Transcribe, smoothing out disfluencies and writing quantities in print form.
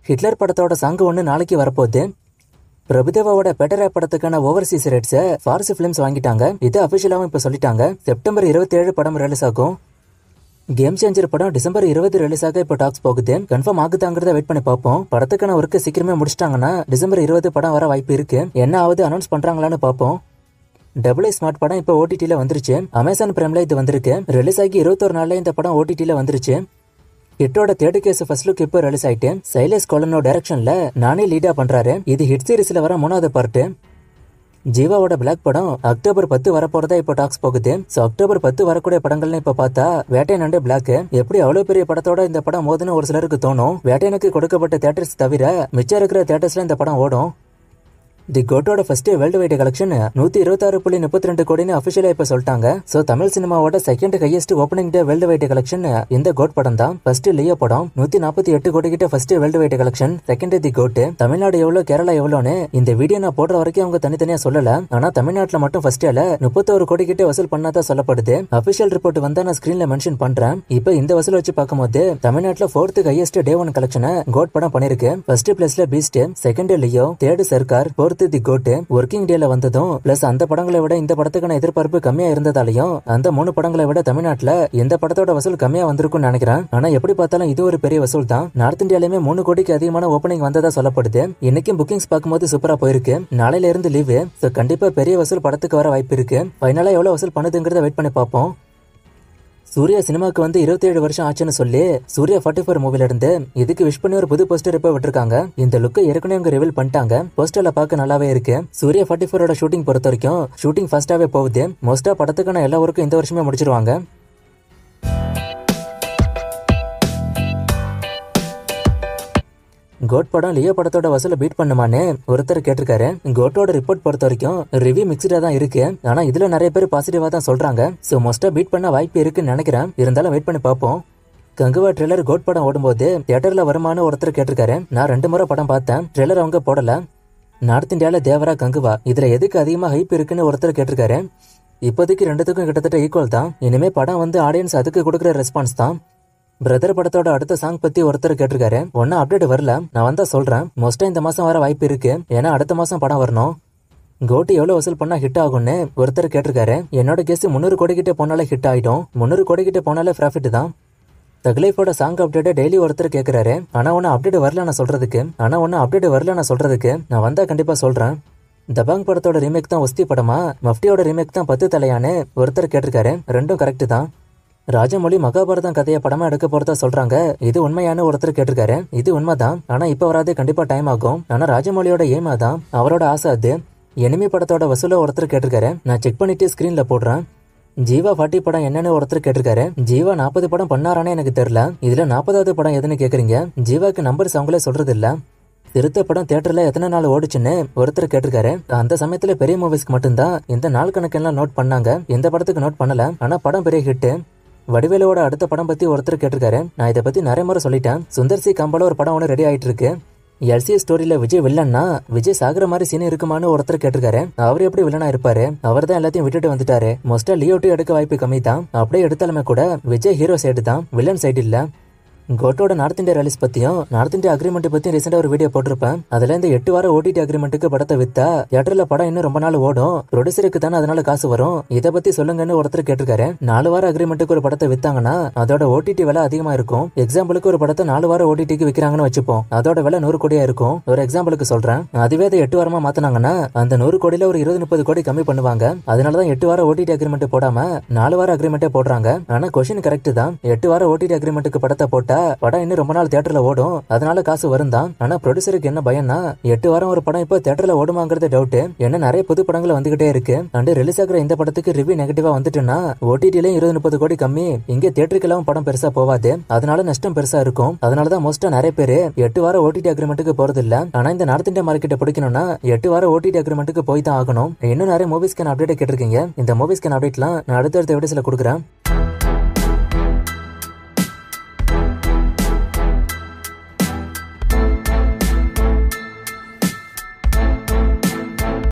Hitler படத்தோட song ஒன்று நாளைக்கு வரப்போகுது. பிரபுதேவாவோட பெட்டரா படத்துக்கான ஓவர்சீஸ் ரைட்ஸை ஃபார்ஸ் ஃபிலிம்ஸ் வாங்கிட்டாங்க. இது அஃபிஷியலாகவும் இப்போ சொல்லிட்டாங்க. செப்டம்பர் 27 படம் ரிலீஸ் ஆகும். கேம் சேஞ்சர் படம் டிசம்பர் 20 ரிலீஸ் ஆக இப்போ டாக்ஸ் போகுது. கன்ஃபார்ம் ஆகுதாங்கிறத வெயிட் பண்ணி பார்ப்போம். படத்துக்கான ஒர்க்கு சீக்கிரமே முடிச்சிட்டாங்கன்னா டிசம்பர் 20 படம் வர வாய்ப்பு இருக்கு. என்ன ஆகுது அனௌன்ஸ் பண்றாங்களான்னு பார்ப்போம். டபுள் ஸ்மார்ட் படம் இப்போ ஓடிடியில் வந்துருச்சு. அமேசான் பிரைம்ல இது வந்திருக்கு. ரிலீஸ் ஆகி 21 நாள்ல இந்த படம் ஓடிடியில் வந்துருச்சு. ஹிட்டோட தேர்ட் கேஸ் ஃபர்ஸ்ட் லுக் இப்போ ரிலீஸ் ஆயிட்டு சைலேஷ் கோலனோ டைரக்ஷன்ல நானே லீடா பண்றாரு. இது ஹிட் சீரிஸ்ல வர 3வது பார்ட். ஜீவாவோட பிளாக் படம் அக்டோபர் 10 வரப்போறதா இப்போ டாக்ஸ் போகுது. சோ அக்டோபர் 10 வரக்கூடிய படங்கள்னு இப்ப பார்த்தா வேட்டையன் அண்ட் பிளாக் எப்படி அவ்வளவு பெரிய படத்தோட இந்த படம் மோதுன்னு ஒரு சிலருக்கு தோணும். வேட்டையனுக்கு கொடுக்கப்பட்ட தியேட்டர்ஸ் தவிர மிச்சம் இருக்கிற தியேட்டர்ஸ்ல இந்த படம் ஓடும். தி கோட்டோட ஃபர்ஸ்ட் வேர்ல்டு வைட் கலெக்ஷன் 126.32 கோடின்னு அபிஷியலா இப்ப சொல்லிட்டாங்க. சோ தமிழ் சினிமாவோட second highest opening day world wide collection இந்த கோட் படம் தான். ஃபர்ஸ்ட் லியோ படம் 148 கோடி கிட்ட first world wide collection. Second the GOAT. Tamil Nadu எவ்வளவு கேரளா எவ்வளோன்னு இந்த வீடியோ நான் போடுற வரைக்கும் அவங்க தனித்தனியா சொல்லல. ஆனா தமிழ்நாட்டுல மட்டும் ஃபர்ஸ்ட் 31 கோடி கிட்ட வசூல் பண்ணாதான் சொல்லப்படுது. அபிஷியல் ரிப்போர்ட் வந்தா நான் ஸ்கிரீன்ல மென்ஷன் பண்றேன். இப்ப இந்த வசூல் வச்சு பார்க்கும்போது தமிழ்நாட்டுல 4th ஹையஸ்ட் டே 1 கலெக்ஷன் கோட் படம் பண்ணிருக்கு. ஃபர்ஸ்ட் பிளேஸ்ல Beast, second Leo, third Sarkar, the GOAT working டேல வந்ததும் பிளஸ் அந்த படங்களை விட இந்த படத்துக்கான எதிர்பார்ப்பு கம்மியா இருந்ததாலையும் அந்த 3 படங்களை விட தமிழ்நாட்டுல இந்த படத்தோட வசூல் கம்மியா வந்திருக்கும்னு நினைக்கிறேன். ஆனா எப்படி பார்த்தாலும் இது ஒரு பெரிய வசூல் தான். நார்த் இந்தியாலயுமே 3 கோடிக்கு அதிகமான ஓப்பனிங் வந்ததா சொல்லப்படுது. இன்னைக்கும் புக்கிங்ஸ் பார்க்கும்போது சூப்பரா போயிருக்கு. நாளையில இருந்து லீவு. சோ கண்டிப்பா பெரிய வசூல் படத்துக்கு வர வாய்ப்பு இருக்கு. ஃபைனலா எவ்வளவு வசூல் பண்ணுதுங்கிறத வெயிட் பண்ணி பார்ப்போம். சூர்யா சினிமாக்கு வந்து 27 வருஷம் ஆச்சுன்னு சொல்லி சூர்யா 44 மூவில இருந்து இதுக்கு விஷ் பண்ணி ஒரு புது போஸ்டர் இப்ப விட்டுருக்காங்க. இந்த லுக்கை ஏற்கனவே அவங்க ரிவீல் பண்ணிட்டாங்க. போஸ்டர்ல பார்க்க நல்லாவே இருக்கு. சூர்யா 44ஓட ஷூட்டிங் பொறுத்த வரைக்கும் ஷூட்டிங் ஃபாஸ்டாவே போகுது. மோஸ்டா படத்துக்கான எல்லா ஒர்க்கும் இந்த வருஷமே முடிச்சிருவாங்க. கோட் படம் லியோ படத்தோட வசூலை பீட் பண்ணுமான்னு ஒருத்தர் கேட்டிருக்காரு. கோட்டோட ரிப்போர்ட் பொறுத்த வரைக்கும் ரிவ்யூ மிக்ஸ்டா தான் இருக்கு. ஆனா இதுல நிறைய பேர் பாசிட்டிவா தான் சொல்றாங்க. சோ மோஸ்டா பீட் பண்ண வாய்ப்பு இருக்குன்னு நினைக்கிறேன். இருந்தாலும் வெயிட் பண்ணி பார்ப்போம். கங்குவா ட்ரெய்லர் கோட் படம் ஓடும்போது தியேட்டர்ல வருமானு ஒருத்தர் கேட்டிருக்காரு. நான் 2 முறை படம் பார்த்தேன். ட்ரெய்லர் அவங்க போடல. நார்த் இந்தியால தேவரா கங்குவா இதுல எதுக்கு அதிகமா ஹைப் இருக்குன்னு ஒருத்தர் கேட்டிருக்காரு. இப்போதைக்கு ரெண்டுத்துக்கும் கிட்டத்தட்ட ஈக்குவல் தான். இனிமே படம் வந்து ஆடியன்ஸ் அதுக்கு கொடுக்குற ரெஸ்பான்ஸ் தான். பிரதர் படத்தோட அடுத்த சாங் பத்தி ஒருத்தர் கேட்டிருக்காரு. ஒன்னும் அப்டேட் வரல, நான் வந்தா சொல்றேன். மோஸ்டா இந்த மாசம் வர வாய்ப்பு இருக்கு. ஏன்னா அடுத்த மாசம் படம் வரணும். கோட்டு எவ்வளவு வசூல் பண்ணா ஹிட் ஆகும்னு ஒருத்தர் கேட்டிருக்காரு. என்னோட கேஸ் 300 கோடி கிட்ட போனாலே ஹிட் ஆயிடும். 300 கோடி கிட்ட போனாலே ப்ராஃபிட் தான். தக்லைஃபோட சாங் அப்டேட் டெய்லி ஒருத்தர் கேட்கிறாரு. ஆனா ஒன்னும் அப்டேட் வரல நான் சொல்றதுக்கு நான் வந்தா கண்டிப்பா சொல்றேன். தபாங் படத்தோட ரீமேக் தான் ஒஸ்தி படமா, மஃப்டியோட ரீமேக் தான் 10 தலையான்னு ஒருத்தர் கேட்டிருக்காரு. ரெண்டும் கரெக்ட் தான். ராஜமௌழி மகாபாரதம் கதையை படமா எடுக்க போறதா சொல்றாங்க. இது உண்மையான ஒருத்தர் கேட்டிருக்காரு. இது உண்மைதான். ஆனா இப்ப வராது, கண்டிப்பா டைம் ஆகும். ஆனா ராஜமௌழியோட ஏமா தான், அவரோட ஆசை அது. எனிமி படத்தோட வசூல ஒருத்தர் கேட்டிருக்காரு. நான் செக் பண்ணிட்டு ஸ்கிரீன்ல போடுறேன். ஜீவா 40 படம் என்னன்னு ஒருத்தர் கேட்டிருக்காரு. ஜீவா 40 படம் பண்ணாரானே எனக்கு தெரியல. இதுல 40வது படம் எதுன்னு கேக்குறீங்க. ஜீவாக்கு நம்பர்ஸ் அவங்களே சொல்றது இல்ல. திருத்த படம் தியேட்டர்ல எத்தனை நாள் ஓடுச்சுன்னு ஒருத்தர் கேட்டிருக்காரு. அந்த சமயத்துல பெரிய மூவிஸ்க்கு மட்டும்தான் இந்த நாள் கணக்கெல்லாம் நோட் பண்ணாங்க. எந்த படத்துக்கு நோட் பண்ணல. ஆனா படம் பெரிய ஹிட். வடிவேலுவோட அடுத்த படம் பத்தி ஒருத்தர் கேட்டிருக்காரு. நான் இதை பத்தி நிறைய முறை சொல்லிட்டேன். சுந்தர் சி கம்பால ஒரு படம் ஒன்று ரெடி ஆயிட்டு இருக்கு. எல்சி ஸ்டோரியில விஜய் வில்லன்னா விஜய் சாகுற மாதிரி சீன் இருக்குமான்னு ஒருத்தர் கேட்டிருக்காரு. அவர் எப்படி வில்லனா இருப்பாரு? அவர் தான் எல்லாத்தையும் விட்டுட்டு வந்துட்டாரு. மோஸ்டா லியோட்டு எடுக்க வாய்ப்பு கம்மி தான். அப்படியே எடுத்தாலுமே கூட விஜய் ஹீரோ சைடு தான், வில்லன் சைடு இல்ல. கோட்டோட நார்த் இந்தியா ரிலீஸ் பத்தியும் நார்த் இந்தியா அக்ரிமெண்ட் பத்தியும் ரீசெண்டா ஒரு வீடியோ போட்டிருப்பேன். அதுல இந்த 8 வார ஓடிடி அக்ரிமெண்ட்டுக்கு படத்தை வித்தா தியேட்டர்ல படம் இன்னும் ரொம்ப நாள் ஓடும். ப்ரொடியூசருக்கு தானே அதனால காசு வரும். இதை பத்தி சொல்லுங்கன்னு ஒருத்தர் கேட்டிருக்காரு. 4 வார அக்ரிமெண்ட்டுக்கு ஒரு படத்தை வித்தாங்கன்னா அதோட ஓடிடி விலை அதிகமா இருக்கும். எக்ஸாம்பிளுக்கு ஒரு படத்தை 4 வார ஓடிடிக்கு விற்கிறாங்கன்னு வச்சுப்போம். அதோட விலை 100 கோடியா இருக்கும். ஒரு எக்ஸாம்பிளுக்கு சொல்றேன். அதுவே அதை 8 வாரமா மாத்தினாங்கன்னா அந்த 100 கோடியில ஒரு 20-30 கோடி கம்மி பண்ணுவாங்க. அதனாலதான் 8 வார ஓடிடி அக்ரிமெண்ட் போடாம 4 வார அக்ரிமெண்டே போடுறாங்க. ஆனா கொஸ்டின் கரெக்ட் தான். 8 வார ஓடிடி அக்ரிமெண்ட்டுக்கு படத்தை போட்டா படம் இன்னும் ரொம்ப நாள் தியேட்டர்ல ஓடும். அதனால காசு வரும் தான். ஆனா ப்ரொடியூசருக்கு என்ன பயம்னா 8 வாரம் ஒரு படம் இப்போ தியேட்டர்ல ஓடுமாங்கிறது டவுட். ஏன்னா நிறைய புது படங்கள் வந்துகிட்டே இருக்கு. அண்ட் ரிலீஸ் ஆகிற இந்த படத்துக்கு ரிவ்யூ நெகட்டிவா வந்துட்டுன்னா ஓடிடிலயும் 20-30 கோடி கம்மி. இங்கே தியேட்டருக்கெல்லாம் படம் பெருசா போவாது. அதனால நஷ்டம் பெருசா இருக்கும். அதனாலதான் மோஸ்டா நிறைய பேர் 8 வார ஓடிடி அக்ரிமெண்ட்டுக்கு போறது இல்ல. ஆனா இந்த நார்த் இந்தியா மார்க்கெட்டை பிடிக்கணும்னா 8 வார ஓடிடி அக்ரிமெண்ட்டுக்கு போய் தான் ஆகணும். இன்னும் நிறைய மூவிஸ்க்கான அப்டேட் கேட்டிருக்கீங்க. இந்த மூவிஸ்க்கான அப்டேட்லாம் நான் அடுத்தடுத்த வீடியோஸ்ல கொடுக்குறேன்.